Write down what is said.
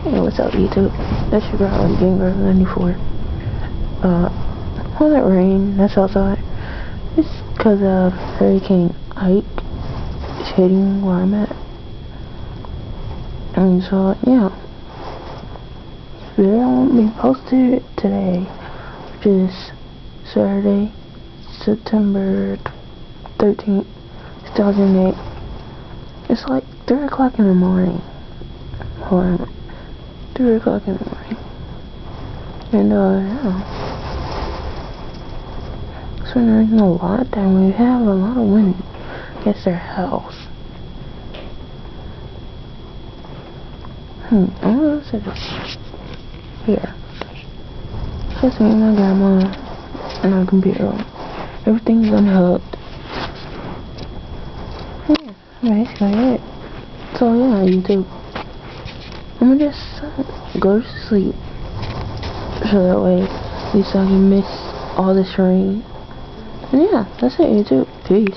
Hey, what's up, YouTube? That's your girl, Gamer 94. All that rain that's outside, it's because of Hurricane Ike is hitting where I'm at. And so, yeah. Video won't be posted today, which is Saturday, September 13th, 2008. It's like 3 o'clock in the morning. Hold on. 3 o'clock in the morning. And, yeah. So there's a lot of time. We have a lot of wind against our house. I'm gonna sit here. Just me and my grandma and our computer. Everything's unhooked. Yeah, basically it. So yeah, YouTube. I'm gonna just go to sleep. So that way, at least I can miss all this rain. And yeah, that's it, YouTube. Peace.